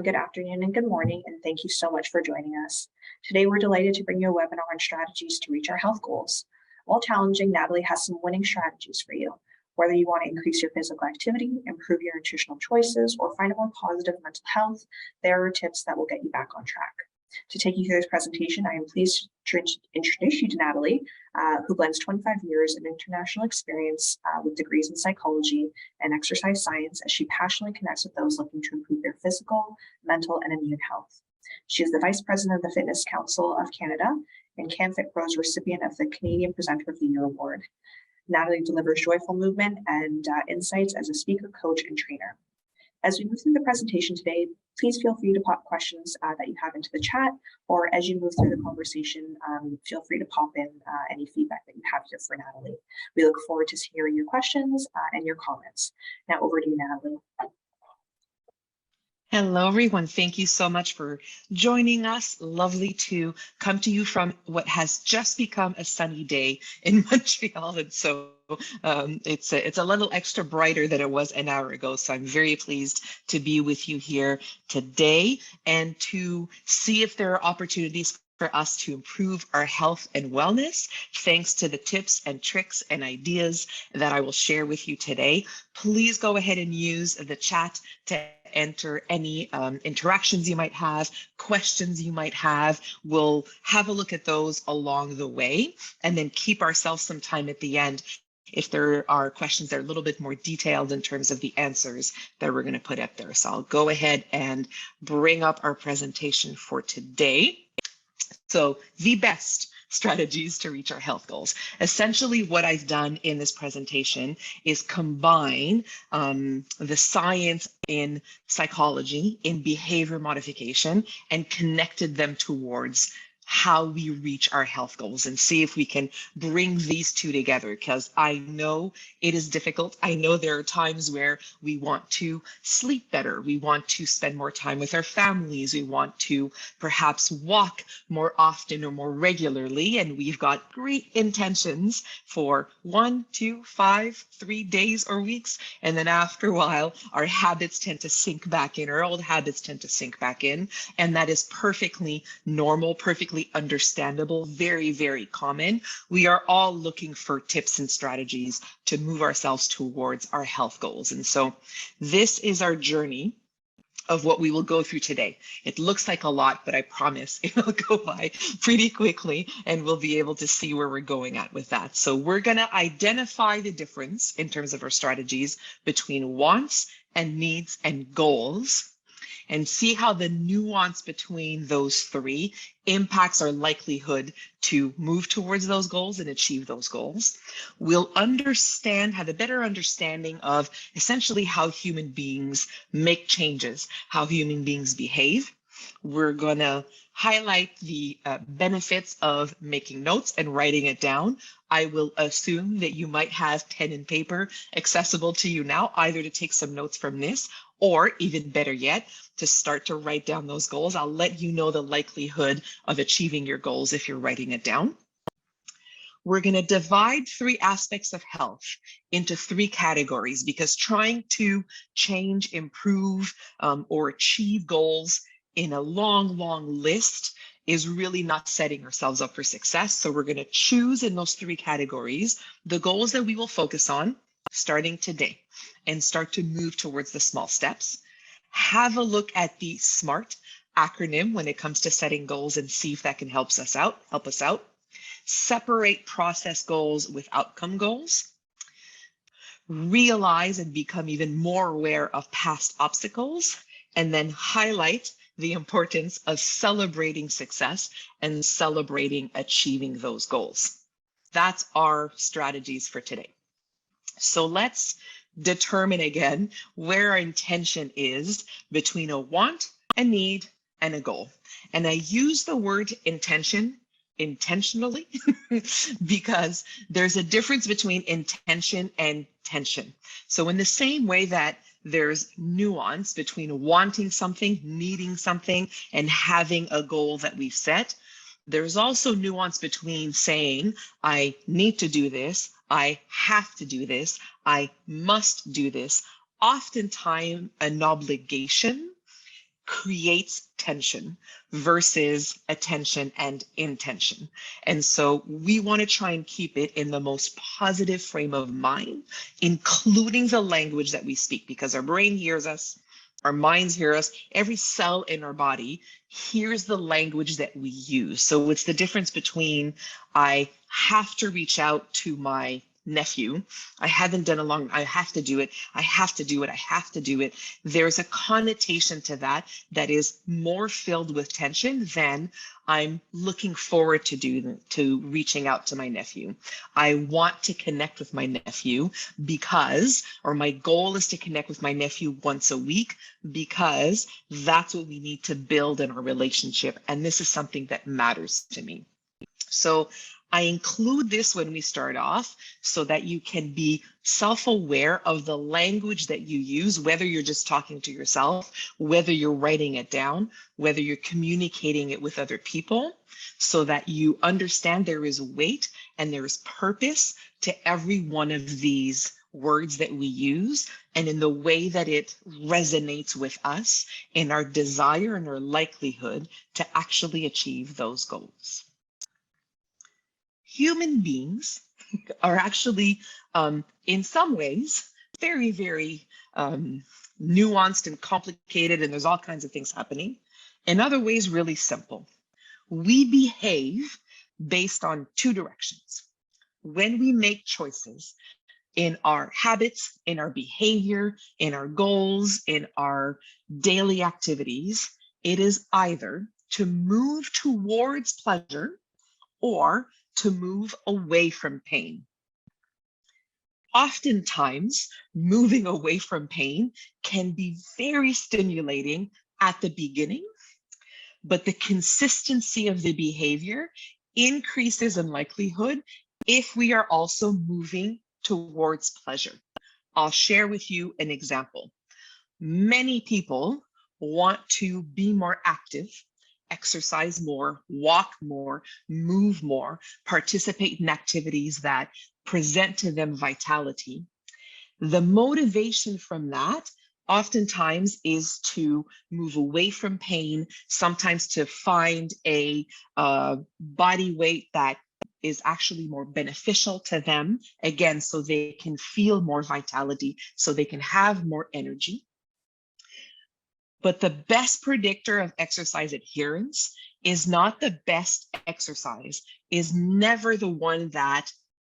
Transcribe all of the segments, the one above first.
good afternoon, and good morning, and thank you so much for joining us. Today, we're delighted to bring you a webinar on strategies to reach our health goals. While challenging, Nathalie has some winning strategies for you. Whether you want to increase your physical activity, improve your nutritional choices, or find a more positive mental health, there are tips that will get you back on track. To take you through this presentation, I am pleased to introduce you to Nathalie, who blends 25 years of international experience with degrees in psychology and exercise science as she passionately connects with those looking to improve their physical, mental, and immune health. She is the Vice President of the Fitness Council of Canada and CanFit Pro's recipient of the Canadian Presenter of the Year Award. Nathalie delivers joyful movement and insights as a speaker, coach, and trainer. As we move through the presentation today, please feel free to pop questions that you have into the chat, or as you move through the conversation, feel free to pop in any feedback that you have here for Nathalie. We look forward to hearing your questions and your comments. Now over to you, Nathalie. Hello, everyone. Thank you so much for joining us. Lovely to come to you from what has just become a sunny day in Montreal. And so it's a little extra brighter than it was an hour ago. So I'm very pleased to be with you here today and to see if there are opportunities for us to improve our health and wellness, thanks to the tips and tricks and ideas that I will share with you today. Please go ahead and use the chat to enter any interactions you might have, questions you might have. We'll have a look at those along the way and then keep ourselves some time at the end if there are questions that are a little bit more detailed in terms of the answers that we're going to put up there. So I'll go ahead and bring up our presentation for today. So the best strategies to reach our health goals. Essentially, what I've done in this presentation is combine the science in psychology, in behavior modification, and connected them towards how we reach our health goals and see if we can bring these two together, because I know it is difficult. I know there are times where we want to sleep better. We want to spend more time with our families. We want to perhaps walk more often or more regularly. And we've got great intentions for 1, 2, 5, 3 days or weeks. And then after a while, our habits tend to sink back in, our old habits tend to sink back in. And that is perfectly normal, perfectly understandable, very, very common. We are all looking for tips and strategies to move ourselves towards our health goals. And so this is our journey of what we will go through today. It looks like a lot, but I promise it will go by pretty quickly and we'll be able to see where we're going at with that. So we're going to identify the difference in terms of our strategies between wants and needs and goals, and see how the nuance between those three impacts our likelihood to move towards those goals and achieve those goals. We'll have a better understanding of essentially how human beings make changes, how human beings behave. We're going to highlight the benefits of making notes and writing it down. I will assume that you might have pen and paper accessible to you now, either to take some notes from this, or even better yet, to start to write down those goals. I'll let you know the likelihood of achieving your goals if you're writing it down. We're going to divide 3 aspects of health into 3 categories, because trying to change, improve, or achieve goals in a long, long list is really not setting ourselves up for success. So we're going to choose in those 3 categories the goals that we will focus on starting today and start to move towards the small steps. Have a look at the SMART acronym when it comes to setting goals and see if that can help us out. Separate process goals with outcome goals. Realize and become even more aware of past obstacles, and then highlight the importance of celebrating success and celebrating achieving those goals. That's our strategies for today. So let's determine again where our intention is between a want, a need, and a goal. And I use the word intention intentionally because there's a difference between intention and tension. So in the same way that there's nuance between wanting something, needing something, and having a goal that we've set, there's also nuance between saying, I need to do this, I have to do this, I must do this. Oftentimes, an obligation creates tension versus attention and intention. And so we want to try and keep it in the most positive frame of mind, including the language that we speak, because our brain hears us, our minds hear us, every cell in our body hears the language that we use. So it's the difference between I have to reach out to my nephew. I haven't done a long, I have to do it. I have to do it. I have to do it. There's a connotation to that that is more filled with tension than I'm looking forward to reaching out to my nephew. I want to connect with my nephew because, or my goal is to connect with my nephew once a week because that's what we need to build in our relationship. And this is something that matters to me. So I include this when we start off so that you can be self-aware of the language that you use, whether you're just talking to yourself, whether you're writing it down, whether you're communicating it with other people, so that you understand there is weight and there is purpose to every one of these words that we use and in the way that it resonates with us in our desire and our likelihood to actually achieve those goals. Human beings are actually, in some ways, very, very nuanced and complicated, and there's all kinds of things happening. In other ways, really simple. We behave based on two directions. When we make choices in our habits, in our behavior, in our goals, in our daily activities, it is either to move towards pleasure or to move away from pain. Oftentimes, moving away from pain can be very stimulating at the beginning, but the consistency of the behavior increases in likelihood if we are also moving towards pleasure. I'll share with you an example. Many people want to be more active, exercise more, walk more, move more, participate in activities that present to them vitality. The motivation from that oftentimes is to move away from pain, sometimes to find a body weight that is actually more beneficial to them, again, so they can feel more vitality, so they can have more energy. But the best predictor of exercise adherence is not the best exercise, is never the one that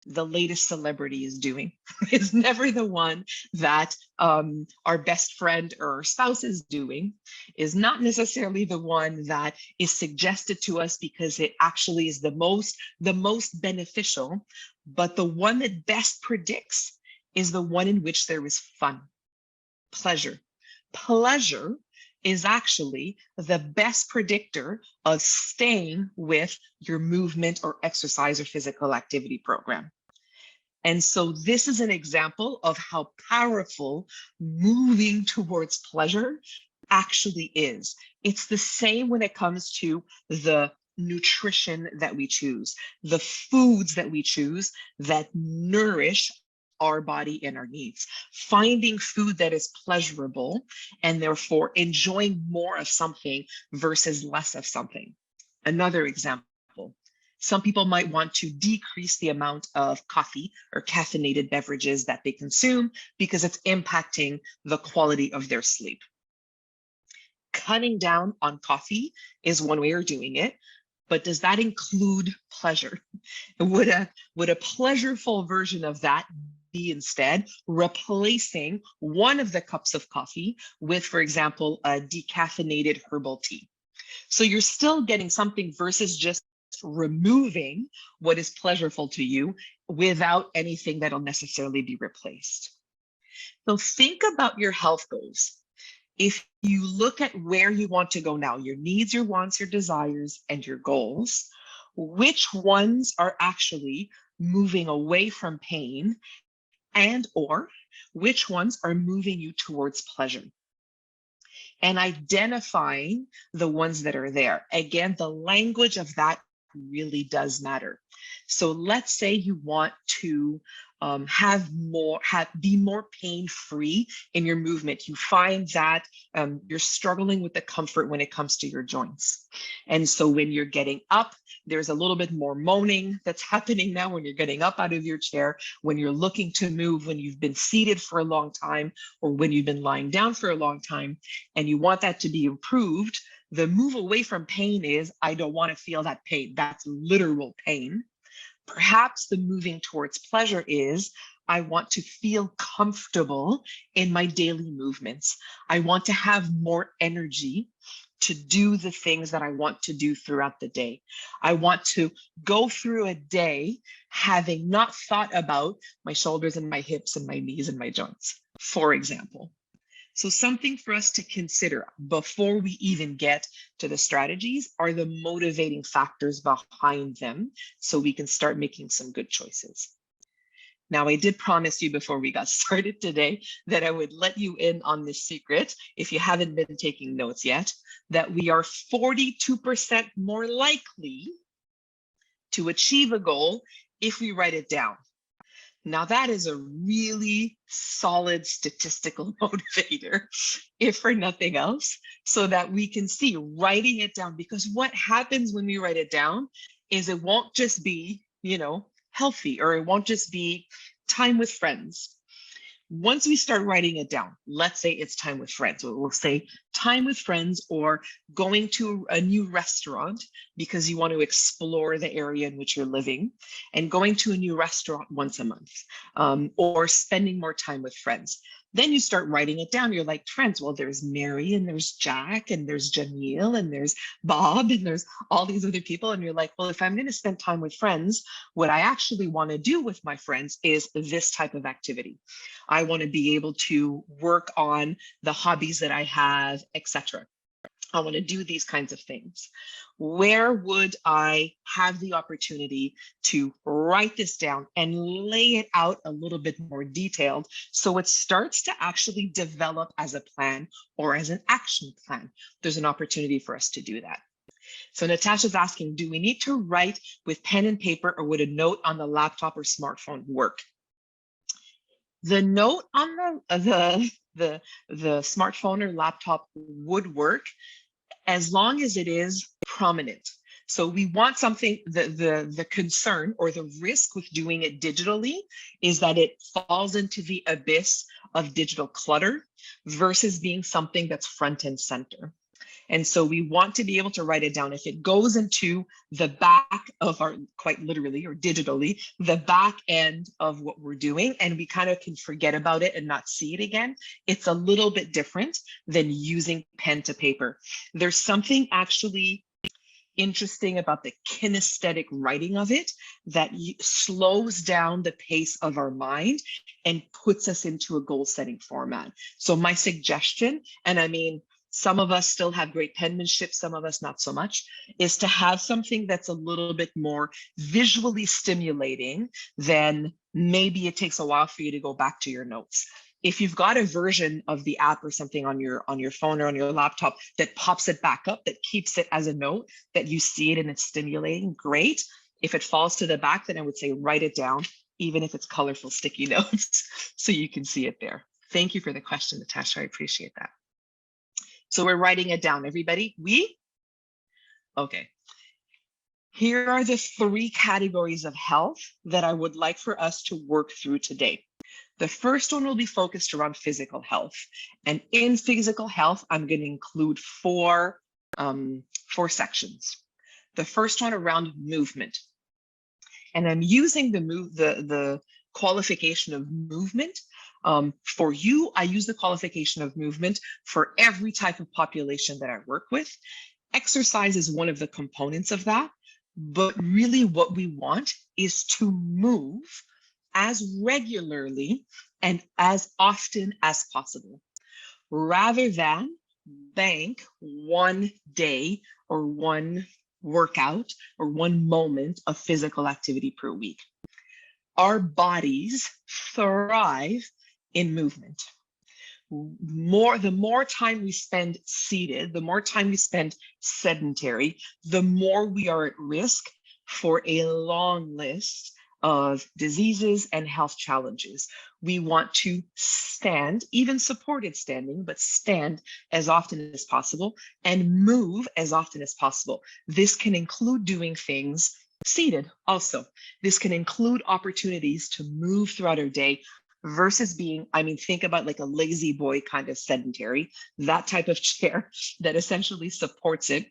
the latest celebrity is doing. It's never the one that our best friend or our spouse is doing, is not necessarily the one that is suggested to us because it actually is the most beneficial, but the one that best predicts is the one in which there is fun, pleasure. Pleasure is actually the best predictor of staying with your movement or exercise or physical activity program. And so this is an example of how powerful moving towards pleasure actually is. It's the same when it comes to the nutrition that we choose, the foods that we choose that nourish our body and our needs. Finding food that is pleasurable and therefore enjoying more of something versus less of something. Another example, some people might want to decrease the amount of coffee or caffeinated beverages that they consume because it's impacting the quality of their sleep. Cutting down on coffee is one way of doing it, but does that include pleasure? Would a pleasureful version of that be instead replacing one of the cups of coffee with, for example, a decaffeinated herbal tea? So you're still getting something versus just removing what is pleasurable to you without anything that'll necessarily be replaced. So think about your health goals. If you look at where you want to go now, your needs, your wants, your desires, and your goals, which ones are actually moving away from pain and or which ones are moving you towards pleasure? And identifying the ones that are there. Again, the language of that really does matter. So let's say you want to be more pain-free in your movement. You find that you're struggling with the comfort when it comes to your joints. And so when you're getting up, there's a little bit more moaning that's happening now when you're getting up out of your chair, when you're looking to move, when you've been seated for a long time, or when you've been lying down for a long time, and you want that to be improved. The move away from pain is, I don't want to feel that pain. That's literal pain. Perhaps the moving towards pleasure is, I want to feel comfortable in my daily movements. I want to have more energy to do the things that I want to do throughout the day. I want to go through a day having not thought about my shoulders and my hips and my knees and my joints, for example. So something for us to consider before we even get to the strategies are the motivating factors behind them, so we can start making some good choices. Now, I did promise you before we got started today that I would let you in on this secret, if you haven't been taking notes yet, that we are 42% more likely to achieve a goal if we write it down. Now, that is a really solid statistical motivator, if for nothing else, so that we can see writing it down. Because what happens when we write it down is it won't just be, healthy, or it won't just be time with friends. Once we start writing it down, let's say it's time with friends, we'll say time with friends, or going to a new restaurant because you want to explore the area in which you're living, and going to a new restaurant once a month, or spending more time with friends. Then you start writing it down. You're like, friends, well, there's Mary and there's Jack and there's Jamil and there's Bob and there's all these other people. And you're like, well, if I'm going to spend time with friends, what I actually want to do with my friends is this type of activity. I want to be able to work on the hobbies that I have, etc. I want to do these kinds of things. Where would I have the opportunity to write this down and lay it out a little bit more detailed, so it starts to actually develop as a plan or as an action plan? There's an opportunity for us to do that. So Natasha's asking, do we need to write with pen and paper, or would a note on the laptop or smartphone work? The note on the smartphone or laptop would work, as long as it is prominent. So we want something, the concern or the risk with doing it digitally is that it falls into the abyss of digital clutter versus being something that's front and center. And so we want to be able to write it down. If it goes into the back of our, quite literally or digitally, the back end of what we're doing, and we kind of can forget about it and not see it again, it's a little bit different than using pen to paper. There's something actually interesting about the kinesthetic writing of it that slows down the pace of our mind and puts us into a goal setting format. So my suggestion, and I mean, some of us still have great penmanship, some of us not so much, is to have something that's a little bit more visually stimulating than maybe it takes a while for you to go back to your notes. If you've got a version of the app or something on your phone or on your laptop that pops it back up, that keeps it as a note, that you see it and it's stimulating, great. If it falls to the back, then I would say write it down, even if it's colorful sticky notes, so you can see it there. Thank you for the question, Natasha. I appreciate that. So we're writing it down, everybody. Okay. Here are the 3 categories of health that I would like for us to work through today. The first one will be focused around physical health. And in physical health, I'm going to include 4 sections. The first one around movement. And I'm using the qualification of movement. For you, I use the qualification of movement for every type of population that I work with. Exercise is one of the components of that, but really what we want is to move as regularly and as often as possible, rather than bank one day or one workout or one moment of physical activity per week. Our bodies thrive in movement. The more time we spend seated, the more time we spend sedentary, the more we are at risk for a long list of diseases and health challenges. We want to stand, even supported standing, but stand as often as possible and move as often as possible. This can include doing things seated also. This can include opportunities to move throughout our day versus being, I mean, think about like a lazy boy kind of sedentary, that type of chair that essentially supports it.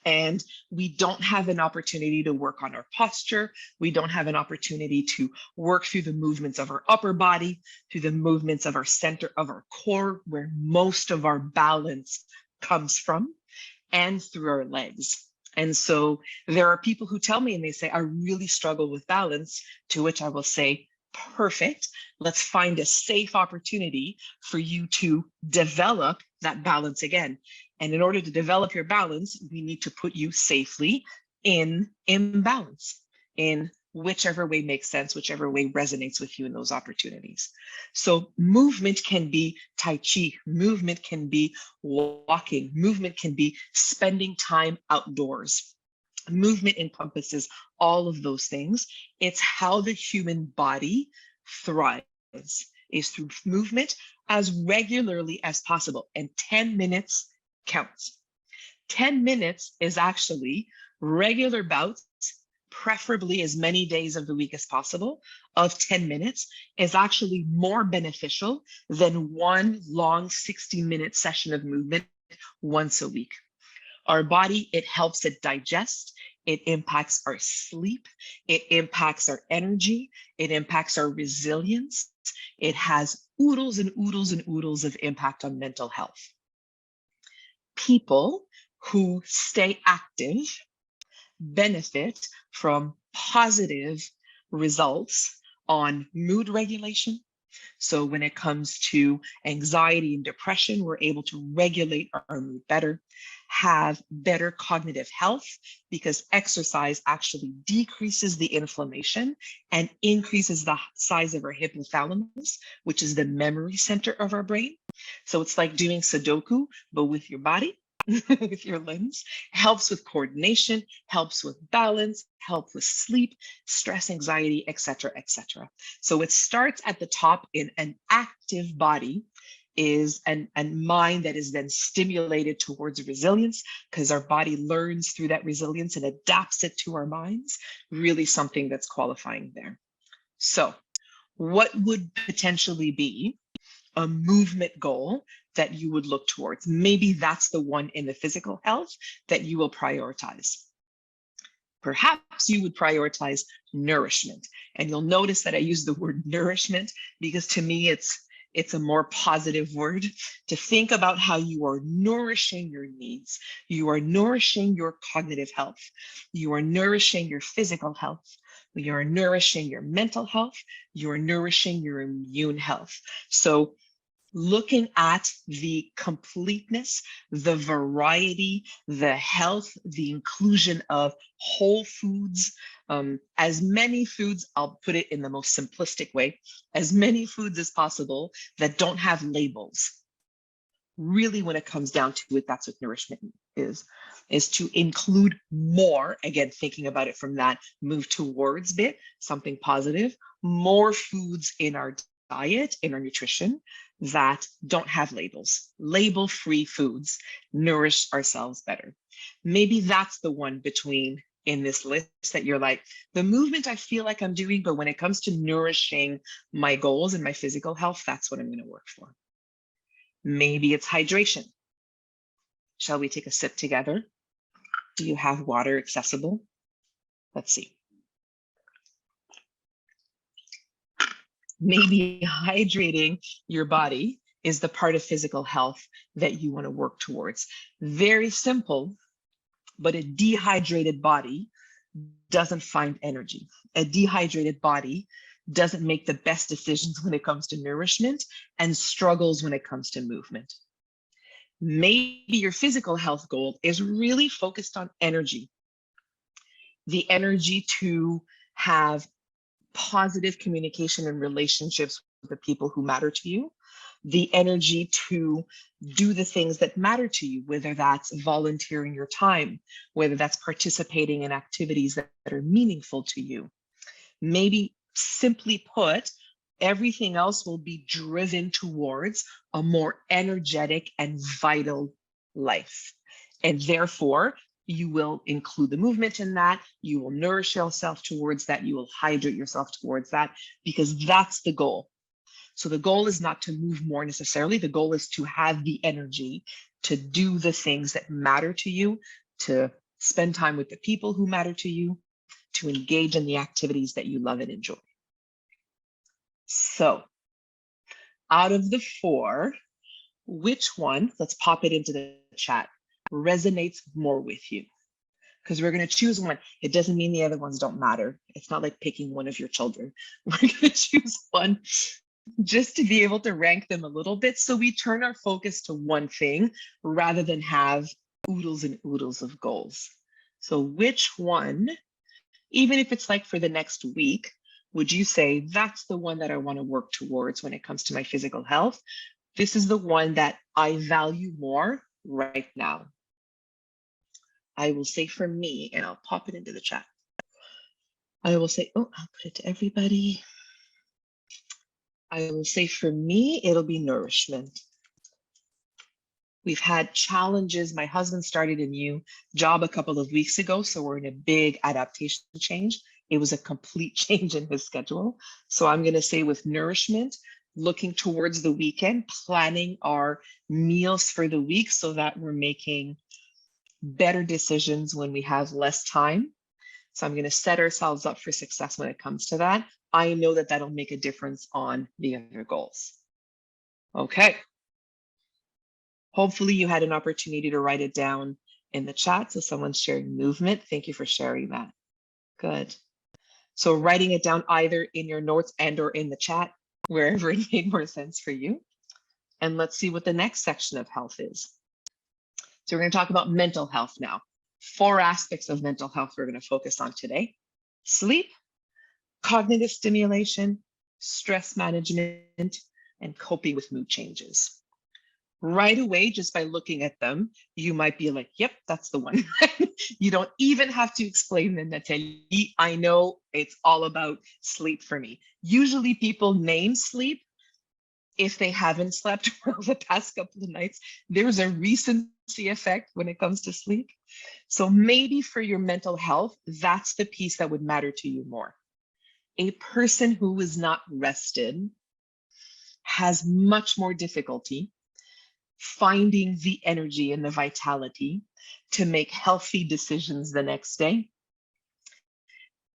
And we don't have an opportunity to work on our posture. We don't have an opportunity to work through the movements of our upper body, through the movements of our center of our core, where most of our balance comes from, and through our legs. And so there are people who tell me and they say, I really struggle with balance, to which I will say, perfect. Let's find a safe opportunity for you to develop that balance again. And in order to develop your balance, we need to put you safely in imbalance, in whichever way makes sense, whichever way resonates with you in those opportunities. So movement can be Tai Chi, movement can be walking, movement can be spending time outdoors. Movement encompasses all of those things. It's how the human body thrives, is through movement as regularly as possible. And 10 minutes counts. 10 minutes is actually regular bouts, preferably as many days of the week as possible, of 10 minutes is actually more beneficial than one long 60-minute session of movement once a week. Our body, it helps it digest, it impacts our sleep, it impacts our energy, it impacts our resilience. It has oodles and oodles and oodles of impact on mental health. People who stay active benefit from positive results on mood regulation. So when it comes to anxiety and depression, we're able to regulate our mood better, have better cognitive health, because exercise actually decreases the inflammation and increases the size of our hypothalamus, which is the memory center of our brain. So it's like doing Sudoku, but with your body. With your limbs, helps with coordination, helps with balance, helps with sleep, stress, anxiety, etc., etc. So it starts at the top in an active body is and mind that is then stimulated towards resilience, because our body learns through that resilience and adapts it to our minds. Really something that's qualifying there. So what would potentially be a movement goal that you would look towards? Maybe that's the one in the physical health that you will prioritize. Perhaps you would prioritize nourishment. And you'll notice that I use the word nourishment because to me, it's a more positive word to think about how you are nourishing your needs. You are nourishing your cognitive health. You are nourishing your physical health. You are nourishing your mental health. You are nourishing your immune health. So looking at the completeness, the variety, the health, the inclusion of whole foods, as many foods, I'll put it in the most simplistic way, as many foods as possible that don't have labels. Really, when it comes down to it, that's what nourishment is to include more, again, thinking about it from that move towards bit, something positive, more foods in our diet, in our nutrition, that don't have labels. Label-free foods nourish ourselves better. Maybe that's the one between in this list that you're like, the movement I feel like I'm doing, but when it comes to nourishing my goals and my physical health, that's what I'm going to work for. Maybe it's hydration. Shall we take a sip together? Do you have water accessible? Let's see. Maybe hydrating your body is the part of physical health that you want to work towards. Very simple, but a dehydrated body doesn't find energy. A dehydrated body doesn't make the best decisions when it comes to nourishment and struggles when it comes to movement. Maybe your physical health goal is really focused on energy. The energy to have positive communication and relationships with the people who matter to you, the energy to do the things that matter to you, whether that's volunteering your time, whether that's participating in activities that are meaningful to you. Maybe simply put, everything else will be driven towards a more energetic and vital life. And therefore, you will include the movement in that, you will nourish yourself towards that, you will hydrate yourself towards that, because that's the goal. So the goal is not to move more necessarily, the goal is to have the energy to do the things that matter to you, to spend time with the people who matter to you, to engage in the activities that you love and enjoy. So out of the 4, which one, let's pop it into the chat, resonates more with you? Because we're going to choose one. It doesn't mean the other ones don't matter. It's not like picking one of your children. We're going to choose one just to be able to rank them a little bit. So we turn our focus to one thing rather than have oodles and oodles of goals. So which one, even if it's like for the next week, would you say that's the one that I want to work towards when it comes to my physical health? This is the one that I value more right now. I will say for me, and I'll pop it into the chat. I will say, oh, I'll put it to everybody. I will say for me, it'll be nourishment. We've had challenges. My husband started a new job a couple of weeks ago, so we're in a big adaptation change. It was a complete change in his schedule. So I'm going to say with nourishment, looking towards the weekend, planning our meals for the week so that we're making better decisions when we have less time. So I'm going to set ourselves up for success when it comes to that. I know that that'll make a difference on the other goals. Okay. Hopefully you had an opportunity to write it down in the chat. So someone's sharing movement. Thank you for sharing that. Good. So writing it down either in your notes and or in the chat, wherever it made more sense for you. And let's see what the next section of health is. So we're going to talk about mental health now. 4 aspects of mental health we're going to focus on today: sleep, cognitive stimulation, stress management, and coping with mood changes. Right away, just by looking at them, you might be like, yep, that's the one. You don't even have to explain them, Nathalie. I know it's all about sleep for me. Usually people name sleep if they haven't slept well the past couple of nights. There's a recency effect when it comes to sleep. So maybe for your mental health, that's the piece that would matter to you more. A person who is not rested has much more difficulty finding the energy and the vitality to make healthy decisions the next day,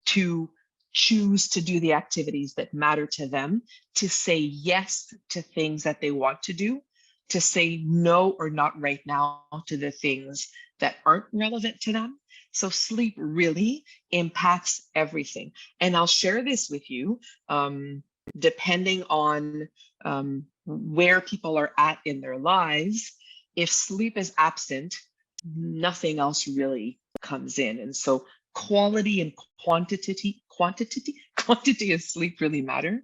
to choose to do the activities that matter to them, to say yes to things that they want to do, to say no or not right now to the things that aren't relevant to them. So sleep really impacts everything. And I'll share this with you, depending on where people are at in their lives. If sleep is absent, nothing else really comes in. And so quality and quantity of sleep really matter.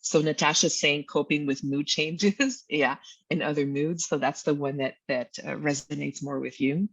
So Natasha's saying coping with mood changes, yeah, and other moods. So that's the one that resonates more with you.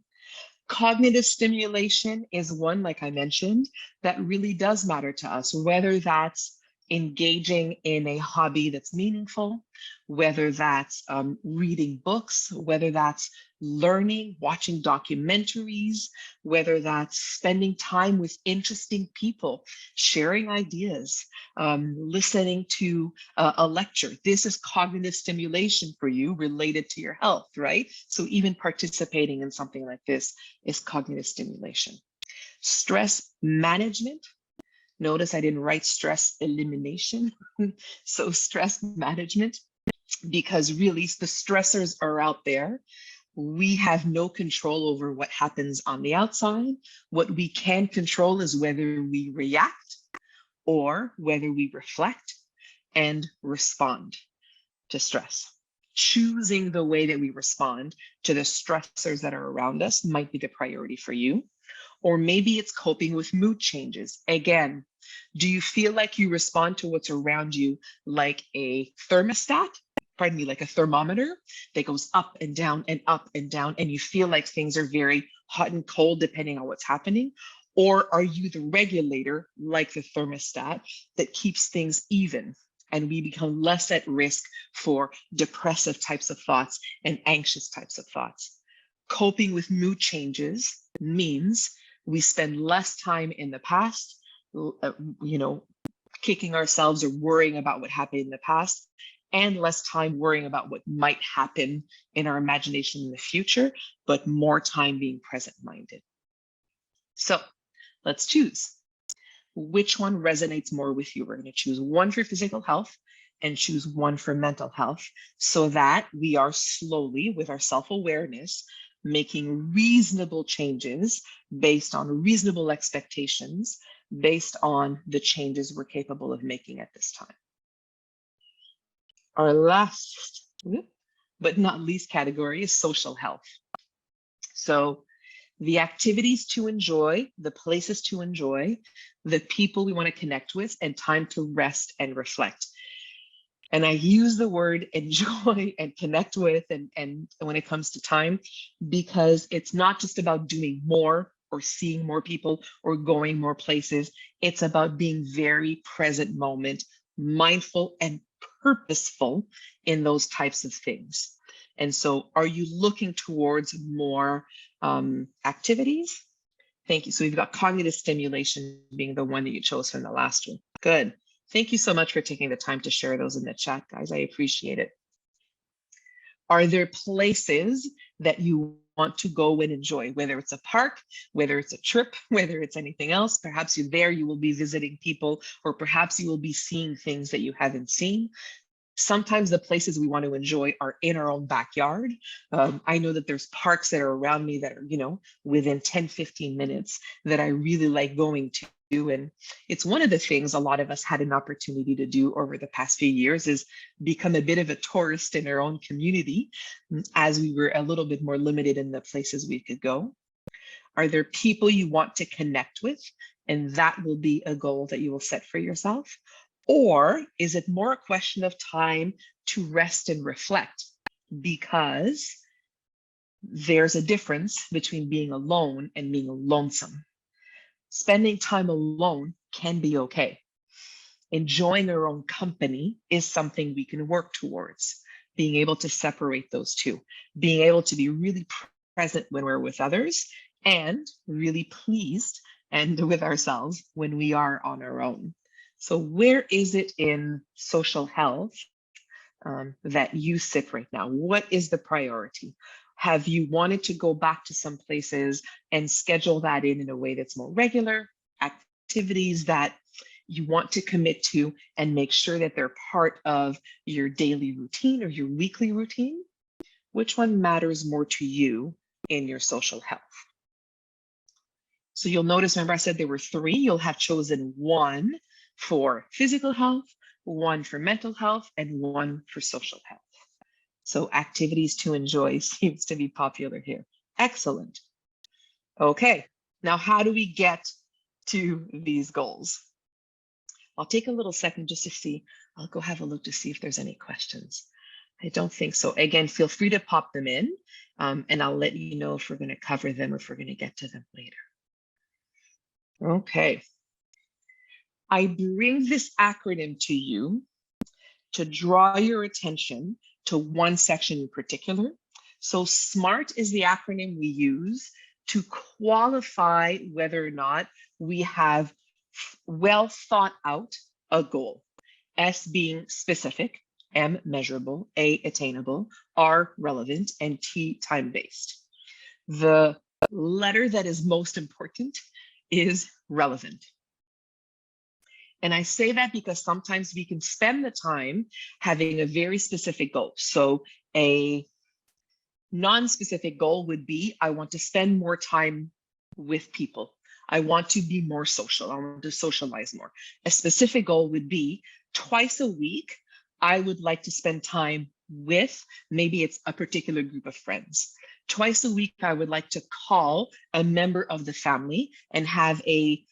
Cognitive stimulation is one, like I mentioned, that really does matter to us, whether that's engaging in a hobby that's meaningful, whether that's reading books, whether that's learning, watching documentaries, whether that's spending time with interesting people, sharing ideas, listening to a lecture. This is cognitive stimulation for you related to your health, right? So even participating in something like this is cognitive stimulation. Stress management. Notice I didn't write stress elimination. So stress management, because really the stressors are out there. We have no control over what happens on the outside. What we can control is whether we react or whether we reflect and respond to stress. Choosing the way that we respond to the stressors that are around us might be the priority for you. Or maybe it's coping with mood changes. Again, do you feel like you respond to what's around you like a thermostat? pardon me, like a thermometer that goes up and down and up and down, and you feel like things are very hot and cold depending on what's happening? Or are you the regulator, like the thermostat, that keeps things even and we become less at risk for depressive types of thoughts and anxious types of thoughts? Coping with mood changes means we spend less time in the past, kicking ourselves or worrying about what happened in the past, and less time worrying about what might happen in our imagination in the future, but more time being present-minded. So let's choose. Which one resonates more with you? We're going to choose one for physical health and choose one for mental health, so that we are slowly, with our self-awareness, making reasonable changes based on reasonable expectations, based on the changes we're capable of making at this time. Our last, but not least category is social health. So the activities to enjoy, the places to enjoy, the people we want to connect with, and time to rest and reflect. And I use the word enjoy and connect with and when it comes to time, because it's not just about doing more or seeing more people or going more places. It's about being very present moment, mindful and purposeful in those types of things. And so are you looking towards more activities? Thank you. So we've got cognitive stimulation being the one that you chose from the last one. Good. Thank you so much for taking the time to share those in the chat, guys. I appreciate it. Are there places that you want to go and enjoy, whether it's a park, whether it's a trip, whether it's anything else? Perhaps you will be visiting people, or perhaps you will be seeing things that you haven't seen. Sometimes the places we want to enjoy are in our own backyard. I know that there's parks that are around me that are, within 10, 15 minutes that I really like going to. And it's one of the things a lot of us had an opportunity to do over the past few years, is become a bit of a tourist in our own community, as we were a little bit more limited in the places we could go. Are there people you want to connect with? And that will be a goal that you will set for yourself. Or is it more a question of time to rest and reflect? Because there's a difference between being alone and being lonesome. Spending time alone can be okay. Enjoying our own company is something we can work towards. Being able to separate those two, being able to be really present when we're with others, and really pleased and with ourselves when we are on our own. So where is it in social health that you sit right now? What is the priority? Have you wanted to go back to some places and schedule that in a way that's more regular, activities that you want to commit to and make sure that they're part of your daily routine or your weekly routine? Which one matters more to you in your social health? So you'll notice, remember I said there were three. You'll have chosen one for physical health, one for mental health, and one for social health. So activities to enjoy seems to be popular here. Excellent. Okay, now how do we get to these goals? I'll take a little second just to see. I'll go have a look to see if there's any questions. I don't think so. Again, feel free to pop them in, and I'll let you know if we're going to cover them or if we're going to get to them later. Okay. I bring this acronym to you to draw your attention to one section in particular. So SMART is the acronym we use to qualify whether or not we have well thought out a goal. S being specific, M measurable, A attainable, R relevant, and T time-based. The letter that is most important is relevant. And I say that because sometimes we can spend the time having a very specific goal. So a non-specific goal would be, I want to spend more time with people. I want to be more social. I want to socialize more. A specific goal would be twice a week, I would like to spend time with, maybe it's a particular group of friends. Twice a week, I would like to call a member of the family and have a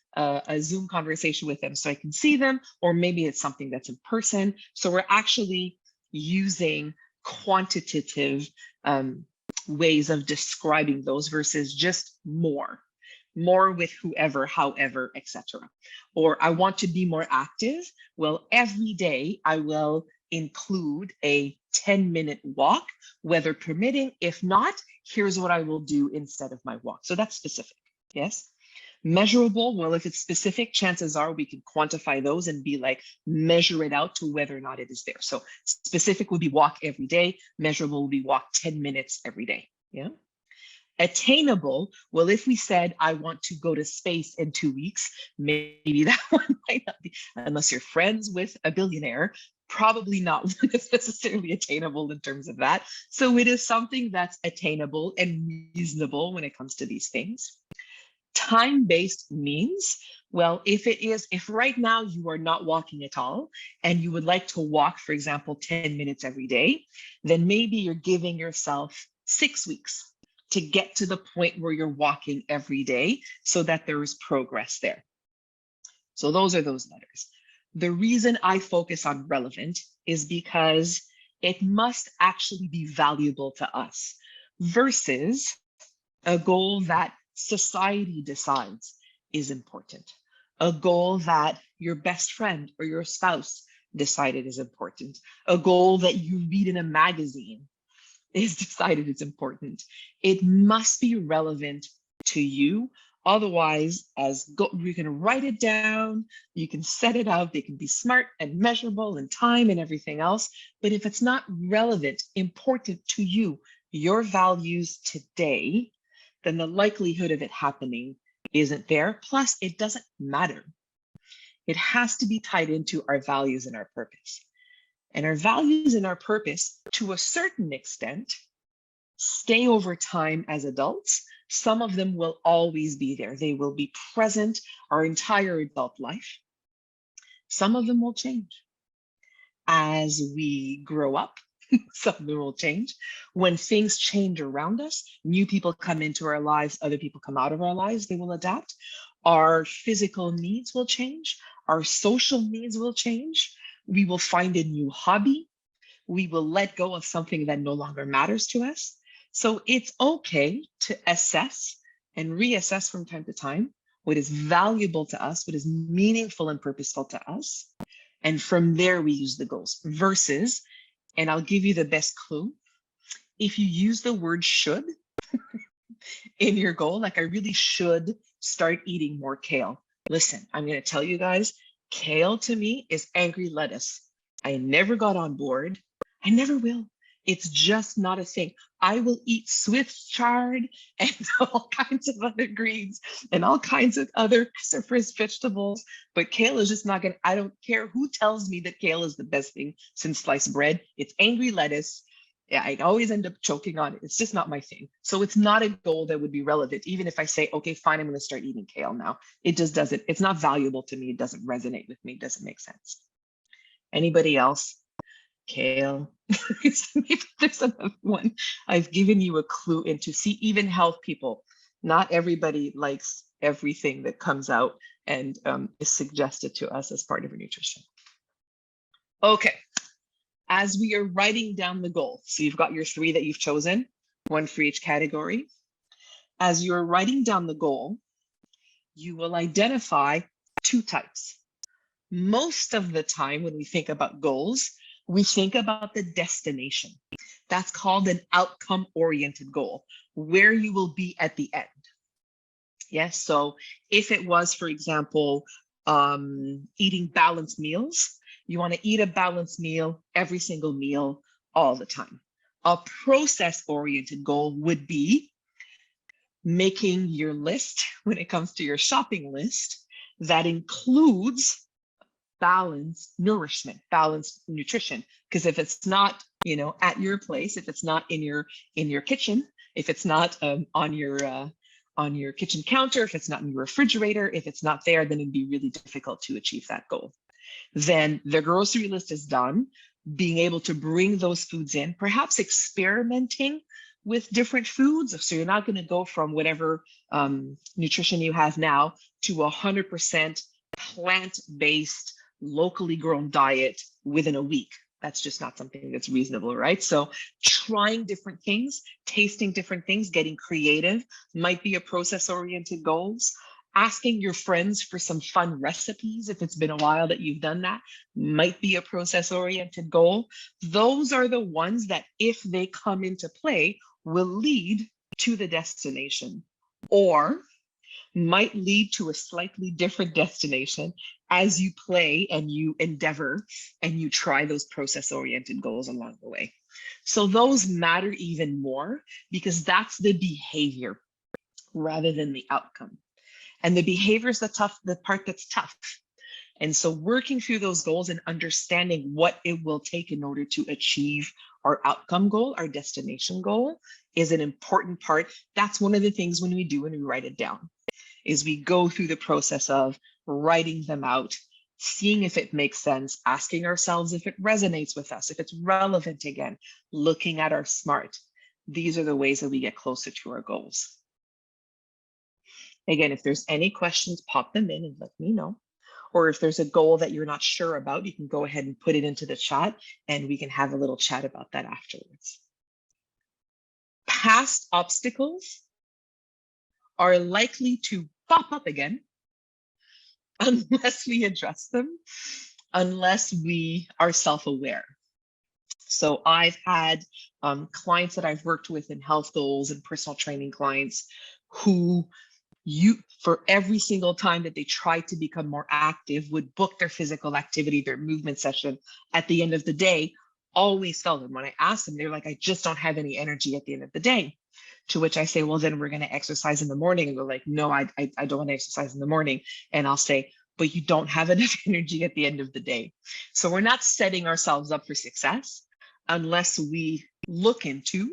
Zoom conversation with them so I can see them, or maybe it's something that's in person. So we're actually, using quantitative ways of describing those versus just more with whoever, however, etc. Or I want to be more active. Well, every day I will include a 10-minute walk, weather permitting. If not, here's what I will do instead of my walk. So that's specific, yes? Measurable, well, if it's specific, chances are we can quantify those and be like, measure it out to whether or not it is there. So specific would be walk every day. Measurable would be walk 10 minutes every day, yeah? Attainable, well, if we said, I want to go to space in 2 weeks, maybe that one might not be, unless you're friends with a billionaire, probably not one that's necessarily attainable in terms of that. So it is something that's attainable and reasonable when it comes to these things. Time-based means, well, if right now you are not walking at all and you would like to walk, for example, 10 minutes every day, then maybe you're giving yourself 6 weeks to get to the point where you're walking every day so that there is progress there. So those are those letters. The reason I focus on relevant is because it must actually be valuable to us versus a goal that society decides is important, a goal that your best friend or your spouse decided is important, a goal that you read in a magazine is decided it's important. It must be relevant to you. Otherwise, you can write it down, you can set it out, they can be smart and measurable and time and everything else. But if it's not relevant, important to you, your values today, then the likelihood of it happening isn't there. Plus, it doesn't matter. It has to be tied into our values and our purpose. And our values and our purpose, to a certain extent, stay over time as adults. Some of them will always be there. They will be present our entire adult life. Some of them will change. As we grow up, some of them will change. When things change around us, new people come into our lives, other people come out of our lives, they will adapt. Our physical needs will change. Our social needs will change. We will find a new hobby. We will let go of something that no longer matters to us. So it's okay to assess and reassess from time to time what is valuable to us, what is meaningful and purposeful to us. And from there, we use the goals versus, and I'll give you the best clue, if you use the word should in your goal, like I really should start eating more kale. Listen, I'm going to tell you guys, kale to me is angry lettuce. I never got on board. I never will. It's just not a thing. I will eat Swiss chard and all kinds of other greens and all kinds of other cruciferous vegetables, but kale is just not gonna, I don't care who tells me that kale is the best thing since sliced bread. It's angry lettuce. Yeah, I always end up choking on it. It's just not my thing. So it's not a goal that would be relevant, even if I say, okay, fine, I'm gonna start eating kale now. It just doesn't, it's not valuable to me. It doesn't resonate with me. It doesn't make sense. Anybody else? Kale. Maybe there's another one. I've given you a clue into, see, even health people, not everybody likes everything that comes out and is suggested to us as part of our nutrition. Okay, as we are writing down the goal, so you've got your 3 that you've chosen, 1 for each category. As you're writing down the goal, you will identify 2 types. Most of the time when we think about goals, we think about the destination. That's called an outcome-oriented goal, where you will be at the end. Yes, so if it was, for example, eating balanced meals, you want to eat a balanced meal every single meal all the time. A process-oriented goal would be making your list when it comes to your shopping list that includes balanced nourishment, balanced nutrition. Because if it's not, at your place, if it's not in your kitchen, if it's not on your kitchen counter, if it's not in your refrigerator, if it's not there, then it'd be really difficult to achieve that goal. Then the grocery list is done. Being able to bring those foods in, perhaps experimenting with different foods. So you're not going to go from whatever nutrition you have now to 100% plant-based, locally grown diet within a week. That's just not something that's reasonable, right? So trying different things, tasting different things, getting creative might be a process-oriented goals. Asking your friends for some fun recipes, if it's been a while that you've done that, might be a process-oriented goal. Those are the ones that, if they come into play, will lead to the destination, or might lead to a slightly different destination as you play and you endeavor and you try those process-oriented goals along the way. So those matter even more because that's the behavior rather than the outcome. And the behavior is the part that's tough. And so working through those goals and understanding what it will take in order to achieve our outcome goal, our destination goal, is an important part. That's one of the things when we do when we write it down, is we go through the process of writing them out, seeing if it makes sense, asking ourselves if it resonates with us, if it's relevant again, looking at our SMART. These are the ways that we get closer to our goals. Again, if there's any questions, pop them in and let me know. Or if there's a goal that you're not sure about, you can go ahead and put it into the chat and we can have a little chat about that afterwards. Past obstacles are likely to pop up again unless we address them, unless we are self-aware. So I've had clients that I've worked with in health goals and personal training clients who for every single time that they tried to become more active, would book their physical activity, their movement session at the end of the day, always felt it. When I asked them, they're like, I just don't have any energy at the end of the day. To which I say, well, then we're going to exercise in the morning. And they're like, no, I don't want to exercise in the morning. And I'll say, but you don't have enough energy at the end of the day. So we're not setting ourselves up for success unless we look into,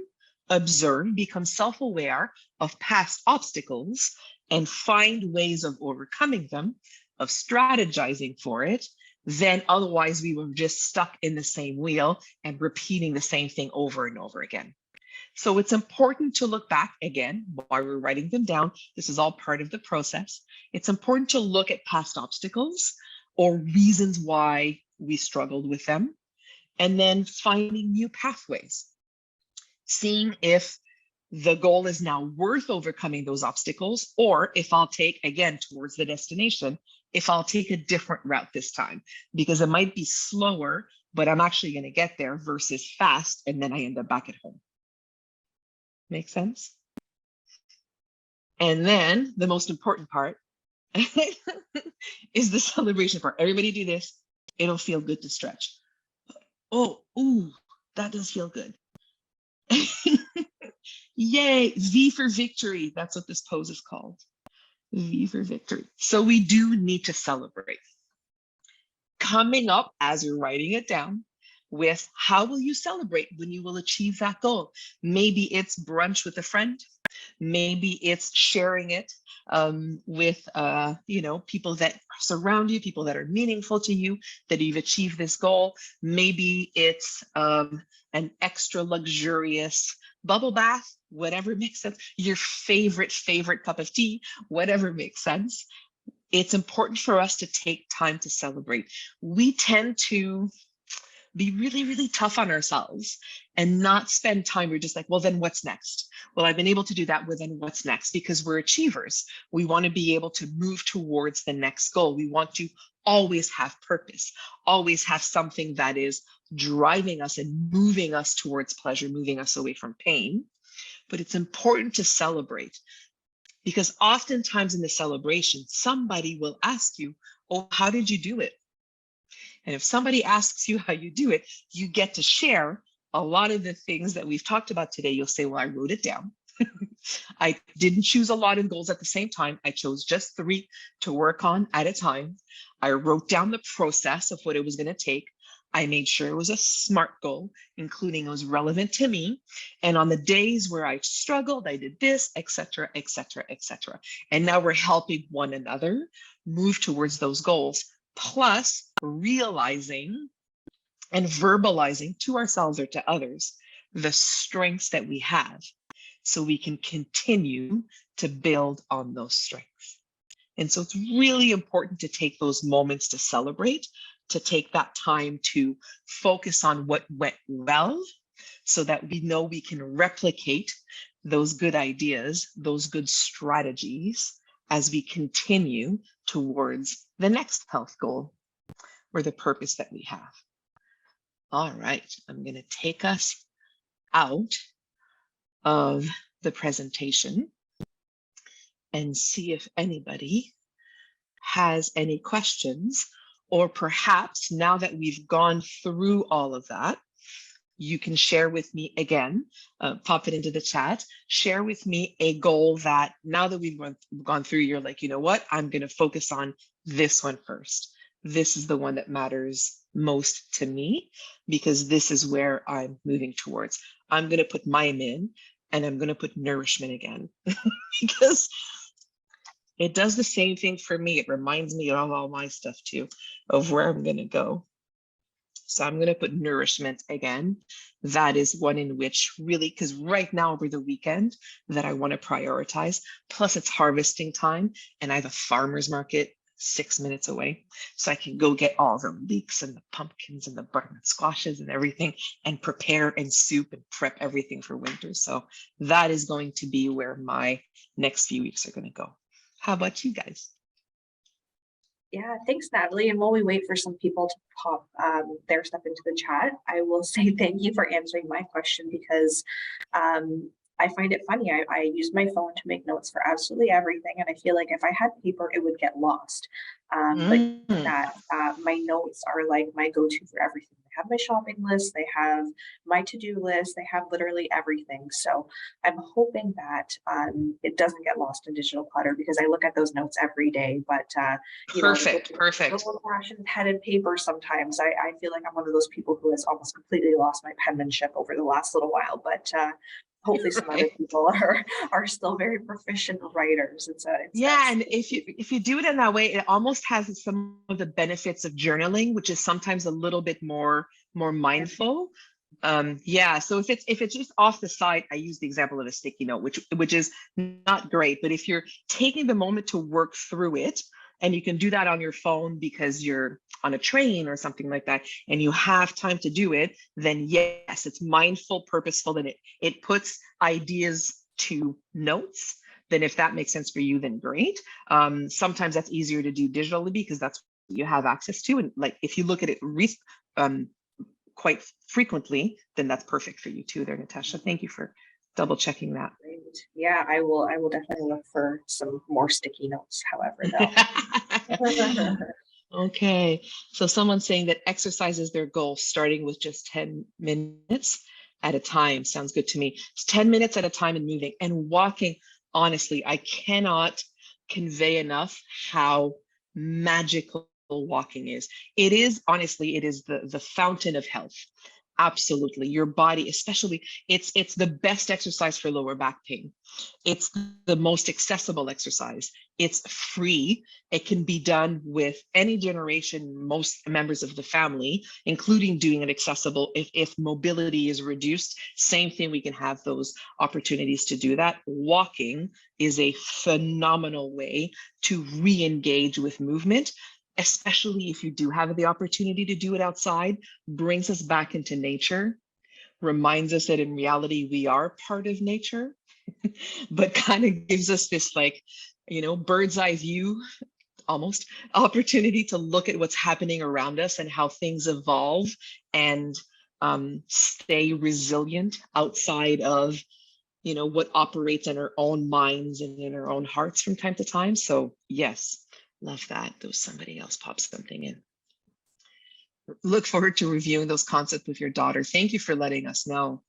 observe, become self-aware of past obstacles and find ways of overcoming them, of strategizing for it. Then otherwise we were just stuck in the same wheel and repeating the same thing over and over again. So it's important to look back again while we're writing them down. This is all part of the process. It's important to look at past obstacles or reasons why we struggled with them, and then finding new pathways, seeing if the goal is now worth overcoming those obstacles, or if I'll take, again, towards the destination, if I'll take a different route this time, because it might be slower, but I'm actually going to get there versus fast, and then I end up back at home. Make sense? And then the most important part is the celebration part. Everybody do this. It'll feel good to stretch. Oh, ooh, that does feel good. Yay, V for victory. That's what this pose is called. V for victory. So we do need to celebrate. Coming up as you're writing it down with how will you celebrate when you will achieve that goal? Maybe it's brunch with a friend. Maybe it's sharing it with people that surround you, people that are meaningful to you, that you've achieved this goal. Maybe it's an extra luxurious bubble bath, whatever makes sense. Your favorite cup of tea, whatever makes sense. It's important for us to take time to celebrate. We tend to be really, really tough on ourselves and not spend time. We're just like, well, then what's next? Well, I've been able to do that. Well, then what's next? Because we're achievers. We want to be able to move towards the next goal. We want to always have purpose, always have something that is driving us and moving us towards pleasure, moving us away from pain. But it's important to celebrate, because oftentimes in the celebration, somebody will ask you, oh, how did you do it? And if somebody asks you how you do it, you get to share a lot of the things that we've talked about today. You'll say, well, I wrote it down. I didn't choose a lot of goals at the same time. I chose just 3 to work on at a time. I wrote down the process of what it was going to take. I made sure it was a SMART goal, including it was relevant to me. And on the days where I struggled, I did this, et cetera, et cetera, et cetera. And now we're helping one another move towards those goals, plus realizing and verbalizing to ourselves or to others the strengths that we have, so we can continue to build on those strengths. And so it's really important to take those moments to celebrate, to take that time to focus on what went well so that we know we can replicate those good ideas, those good strategies as we continue towards the next health goal or the purpose that we have. All right, I'm going to take us out of the presentation and see if anybody has any questions, or perhaps now that we've gone through all of that, you can share with me again, pop it into the chat, share with me a goal that now that we've gone through, you're like, you know what, I'm going to focus on this one first. This is the one that matters most to me because this is where I'm moving towards. I'm going to put mime in and I'm going to put nourishment again because it does the same thing for me. It reminds me of all my stuff too, of where I'm going to go. So I'm going to put nourishment again. That is one in which really, because right now over the weekend that I want to prioritize, plus it's harvesting time and I have a farmer's market 6 minutes away. So I can go get all the leeks and the pumpkins and the butternut squashes and everything and prepare and soup and prep everything for winter. So that is going to be where my next few weeks are going to go. How about you guys? Yeah, thanks, Natalie. And while we wait for some people to pop their stuff into the chat, I will say thank you for answering my question because I find it funny. I use my phone to make notes for absolutely everything. And I feel like if I had paper, it would get lost. But that my notes are like my go-to for everything. They have my shopping list, they have my to-do list, they have literally everything. So I'm hoping that it doesn't get lost in digital clutter because I look at those notes every day. But perfect. Old-fashioned pen and paper sometimes. I feel like I'm one of those people who has almost completely lost my penmanship over the last little while. But hopefully some other people are still very proficient writers. And if you do it in that way, it almost has some of the benefits of journaling, which is sometimes a little bit more mindful. So if it's just off the side, I use the example of a sticky note, which is not great. But if you're taking the moment to work through it, and you can do that on your phone because you're on a train or something like that, and you have time to do it, then yes, it's mindful, purposeful, and it puts ideas to notes. Then if that makes sense for you, then great. Sometimes that's easier to do digitally because that's what you have access to. And like if you look at it quite frequently, then that's perfect for you too there, Natasha. Thank you for double checking that. Great. Yeah, I will definitely look for some more sticky notes, however, though. Okay, so someone's saying that exercise is their goal, starting with just 10 minutes at a time. Sounds good to me. It's 10 minutes at a time and moving and walking. Honestly, I cannot convey enough how magical walking is. It is, honestly, it is the fountain of health. Absolutely. Your body, especially, it's the best exercise for lower back pain. It's the most accessible exercise. It's free. It can be done with any generation, most members of the family, including doing it accessible. If mobility is reduced, same thing, we can have those opportunities to do that. Walking is a phenomenal way to re-engage with movement, especially if you do have the opportunity to do it outside. Brings us back into nature, reminds us that in reality, we are part of nature, but kind of gives us this bird's eye view, almost, opportunity to look at what's happening around us and how things evolve and stay resilient outside of, what operates in our own minds and in our own hearts from time to time. So yes, love that. Though somebody else pops something in. Look forward to reviewing those concepts with your daughter. Thank you for letting us know.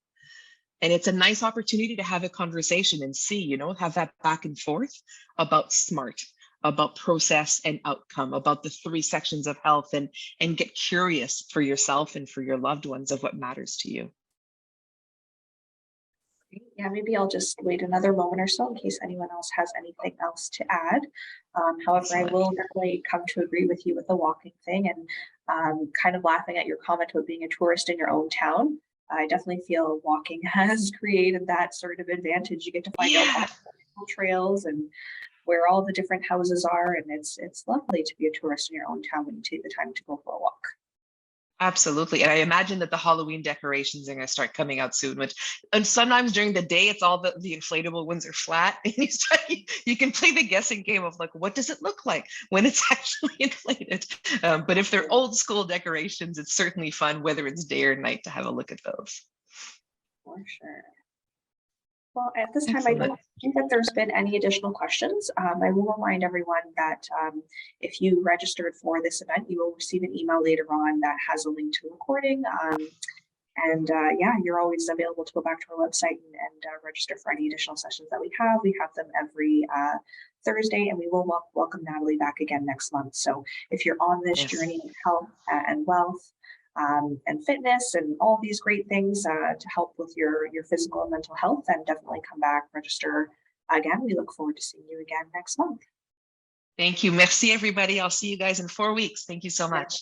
And it's a nice opportunity to have a conversation and see, have that back and forth about SMART, about process and outcome, about the 3 sections of health, and get curious for yourself and for your loved ones of what matters to you. Yeah, maybe I'll just wait another moment or so in case anyone else has anything else to add. However, excellent. I will definitely come to agree with you with the walking thing and kind of laughing at your comment about being a tourist in your own town. I definitely feel walking has created that sort of advantage. You get to find out all the trails and where all the different houses are, and it's lovely to be a tourist in your own town when you take the time to go for a walk. Absolutely. And I imagine that the Halloween decorations are going to start coming out soon, and sometimes during the day, it's all the inflatable ones are flat. And you can play the guessing game of like, what does it look like when it's actually inflated? But if they're old school decorations, it's certainly fun, whether it's day or night, to have a look at those. For sure. Well, at this time, I Excellent. don't think that there's been any additional questions. I will remind everyone that if you registered for this event, you will receive an email later on that has a link to a recording. Yeah, you're always available to go back to our website and register for any additional sessions that we have. We have them every Thursday, and we will welcome Nathalie back again next month. So if you're on this journey of health and wealth, and fitness and all these great things to help with your physical and mental health, then definitely come back, register again. We look forward to seeing you again next month. Thank you. Merci, everybody. I'll see you guys in 4 weeks. Thank you so much.